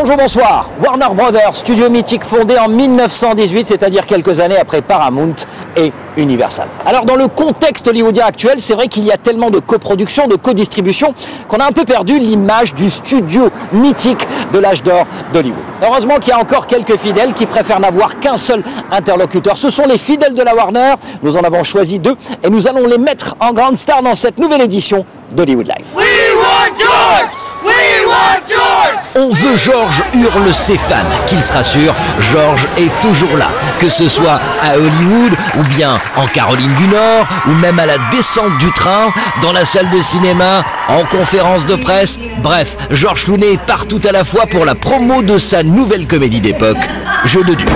Bonjour, bonsoir. Warner Brothers, studio mythique fondé en 1918, c'est-à-dire quelques années après Paramount et Universal. Alors dans le contexte hollywoodien actuel, c'est vrai qu'il y a tellement de coproduction, de co-distribution, qu'on a un peu perdu l'image du studio mythique de l'âge d'or d'Hollywood. Heureusement qu'il y a encore quelques fidèles qui préfèrent n'avoir qu'un seul interlocuteur. Ce sont les fidèles de la Warner. Nous en avons choisi deux et nous allons les mettre en grande star dans cette nouvelle édition d'Hollywood Live. We want George! We want George! On veut George, hurle ses fans. Qu'il se rassure, George est toujours là. Que ce soit à Hollywood, ou bien en Caroline du Nord, ou même à la descente du train, dans la salle de cinéma, en conférence de presse. Bref, George Clooney est partout à la fois pour la promo de sa nouvelle comédie d'époque, Jeu de dupes.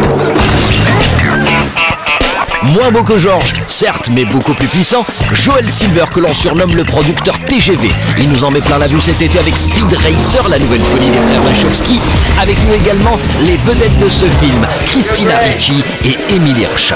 Moins beau que George, certes, mais beaucoup plus puissant, Joel Silver, que l'on surnomme le producteur TGV. Il nous en met plein la vue cet été avec Speed Racer, la nouvelle folie des frères Wachowski. Avec nous également les vedettes de ce film, Christina Ricci et Emily Hirsch.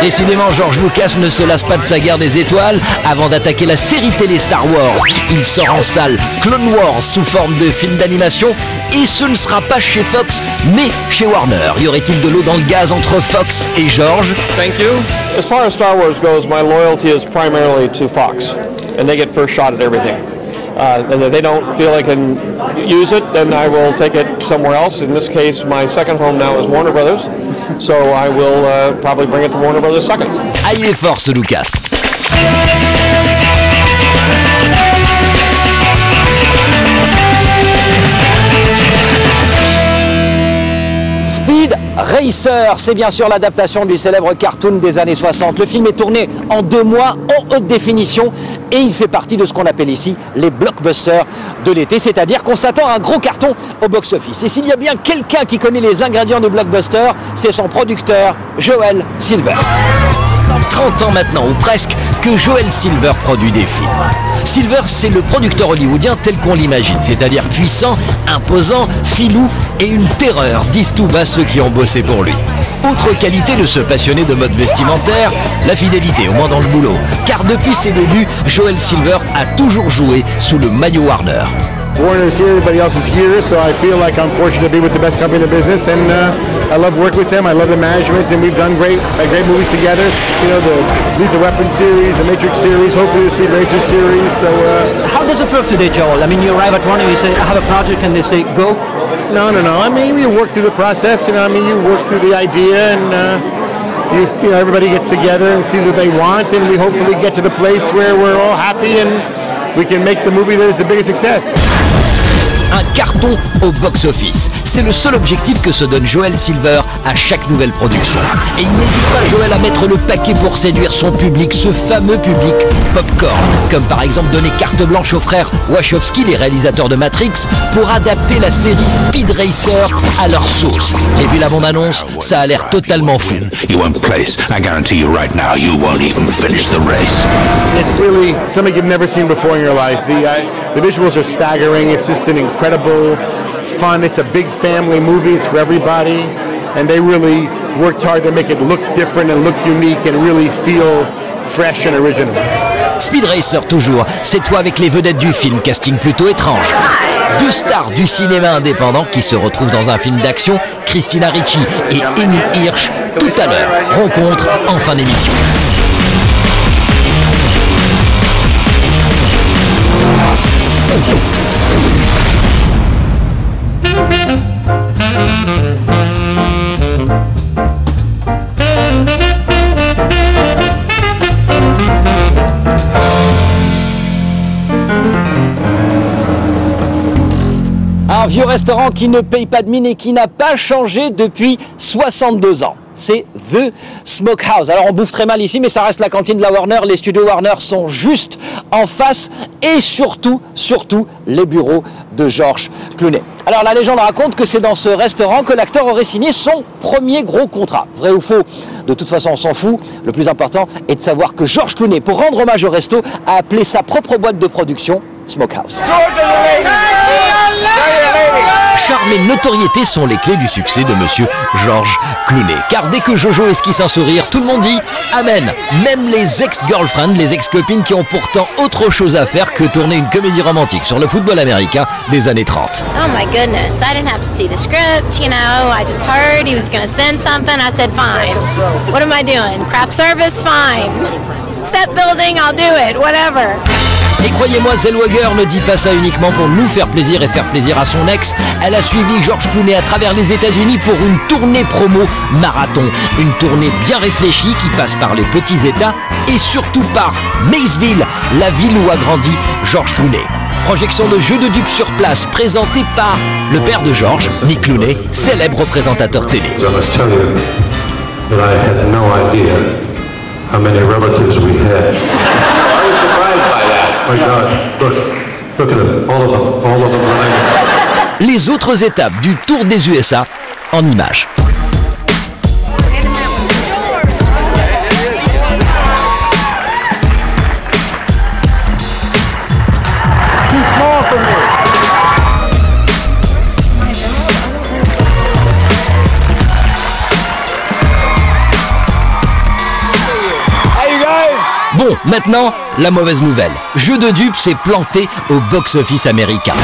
Décidément, George Lucas ne se lasse pas de sa guerre des étoiles. Avant d'attaquer la série télé Star Wars, il sort en salle Clone Wars sous forme de film d'animation. Et ce ne sera pas chez Fox, mais chez Warner. Y aurait-il de l'eau dans le gaz entre Fox et George? Thank you. As far as Star Wars goes, my loyalty is primarily to Fox, and they get first shot at everything. And if they don't feel they can use it, then I will take it somewhere else. In this case, my second home now is Warner Brothers, so I will probably bring it to Warner Brothers second. Ah, il est fort ce Lucas. Speed Racer, c'est bien sûr l'adaptation du célèbre cartoon des années 60. Le film est tourné en 2 mois en haute définition et il fait partie de ce qu'on appelle ici les blockbusters de l'été, c'est-à-dire qu'on s'attend à un gros carton au box-office. Et s'il y a bien quelqu'un qui connaît les ingrédients du blockbuster, c'est son producteur, Joel Silver. 30 ans maintenant, ou presque, que Joel Silver produit des films. Silver, c'est le producteur hollywoodien tel qu'on l'imagine, c'est-à-dire puissant, imposant, filou et une terreur, disent tout bas ceux qui ont bossé pour lui. Autre qualité de ce passionné de mode vestimentaire, la fidélité, au moins dans le boulot. Car depuis ses débuts, Joel Silver a toujours joué sous le maillot Warner. Warner's here, everybody else is here, so I feel like I'm fortunate to be with the best company in the business, and I love working with them. I love the management, and we've done great movies together. You know, the Lethal Weapon series, the Matrix series, hopefully the Speed Racer series. So, how does it work today, Joel? I mean, you arrive at Warner, you say, I have a project, and they say, go. No. I mean, we work through the process. You know, I mean, you work through the idea, and you feel everybody gets together and sees what they want, and we hopefully get to the place where we're all happy and we can make the movie that is the biggest success. Un carton au box-office. C'est le seul objectif que se donne Joel Silver à chaque nouvelle production. Et il n'hésite pas, Joel, à mettre le paquet pour séduire son public, ce fameux public popcorn. Comme par exemple donner carte blanche aux frères Wachowski, les réalisateurs de Matrix, pour adapter la série Speed Racer à leur sauce. Et puis la bande-annonce, ça a l'air totalement fou. You won't place. I guarantee you right now, you won't even finish the race. It's really something you've never seen before in your life. The visuals are staggering. It's just an incredible fun. It's a big family movie. It's for everybody. And they really worked hard to make it look different and look unique and really feel fresh and original. Speed Racer toujours, cette fois avec les vedettes du film, casting plutôt étrange. 2 stars du cinéma indépendant qui se retrouvent dans un film d'action, Christina Ricci et Emily Hirsch, tout à l'heure. Rencontre en fin d'émission. Un vieux restaurant qui ne paye pas de mine et qui n'a pas changé depuis 62 ans. C'est The Smokehouse. Alors on bouffe très mal ici, mais ça reste la cantine de la Warner. Les studios Warner sont juste en face et surtout les bureaux de George Clooney. Alors la légende raconte que c'est dans ce restaurant que l'acteur aurait signé son premier gros contrat. Vrai ou faux? De toute façon on s'en fout. Le plus important est de savoir que George Clooney, pour rendre hommage au resto, a appelé sa propre boîte de production Smokehouse. charme et notoriété sont les clés du succès de monsieur George Clooney. Car dès que Jojo esquisse un sourire, tout le monde dit Amen. Même les ex-girlfriends, les ex-copines qui ont pourtant autre chose à faire que tourner une comédie romantique sur le football américain des années 30. Oh my goodness, I didn't have to see the script, you know, I just heard he was going to send something, I said fine. What am I doing? Craft service? Fine. Set building? I'll do it, whatever. Et croyez-moi, Zellweger ne dit pas ça uniquement pour nous faire plaisir et faire plaisir à son ex. Elle a suivi George Clooney à travers les États-Unis pour une tournée promo marathon. Une tournée bien réfléchie qui passe par les petits États et surtout par Maysville, la ville où a grandi George Clooney. Projection de jeux de dupes sur place présentée par le père de George, Nick Clooney, célèbre présentateur télé. How many relatives we had. I was surprised by that. My God, look at them, all of them running. Les autres étapes du Tour des USA en images. Bon, maintenant, la mauvaise nouvelle. Jeu de dupes s'est planté au box-office américain.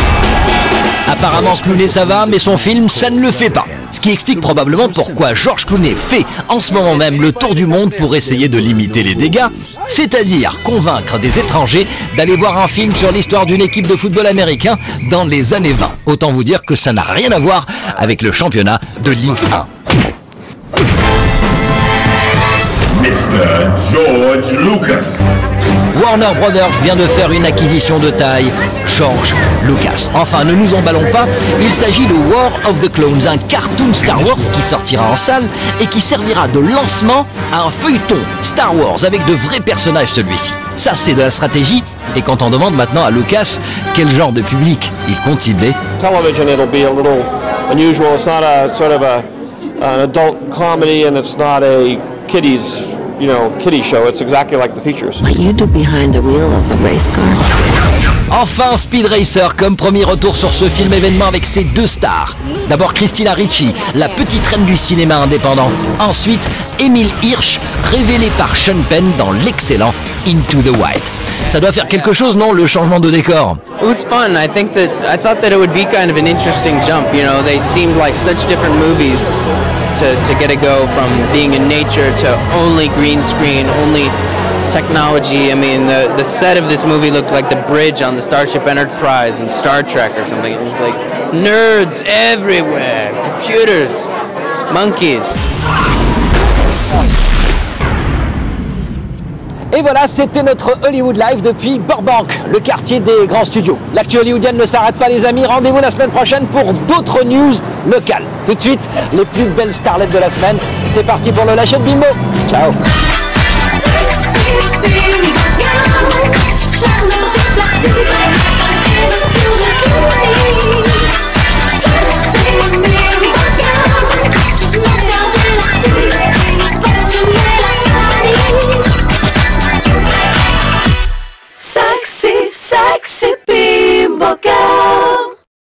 Apparemment, Clooney ça va, mais son film, ça ne le fait pas. Ce qui explique probablement pourquoi George Clooney fait en ce moment même le tour du monde pour essayer de limiter les dégâts, c'est-à-dire convaincre des étrangers d'aller voir un film sur l'histoire d'une équipe de football américain dans les années 20. Autant vous dire que ça n'a rien à voir avec le championnat de Ligue 1. Mr. George Lucas. Warner Brothers vient de faire une acquisition de taille, George Lucas. Enfin, ne nous emballons pas, il s'agit de War of the Clones, un cartoon Star Wars qui sortira en salle et qui servira de lancement à un feuilleton Star Wars avec de vrais personnages celui-ci. Ça, c'est de la stratégie. Et quand on demande maintenant à Lucas quel genre de public il compte cibler, Television, it'll be a little unusual. It's not a sort of an adult comedy, and it's not a kiddie show. It's exactly like the features. What you do behind the wheel of a race car? Enfin, Speed Racer comme premier retour sur ce film événement avec ses deux stars. D'abord Christina Ricci, la petite reine du cinéma indépendant. Ensuite, Emile Hirsch, révélé par Sean Penn dans l'excellent Into the Wild. Ça doit faire quelque chose, non, le changement de décor? It was fun. I thought that it would be kind of an interesting jump. You know, they seemed like such different movies to get a go from being in nature to only green screen, only technology. I mean, the set of this movie looked like the bridge on the Starship Enterprise in Star Trek or something. It was like nerds everywhere, computers, monkeys. Et voilà, c'était notre Hollywood Live depuis Burbank, le quartier des grands studios. L'actu hollywoodienne ne s'arrête pas, les amis. Rendez-vous la semaine prochaine pour d'autres news locales. Tout de suite, les plus belles starlettes de la semaine. C'est parti pour le lâcher de Bimbo. Ciao. Sexy, baby,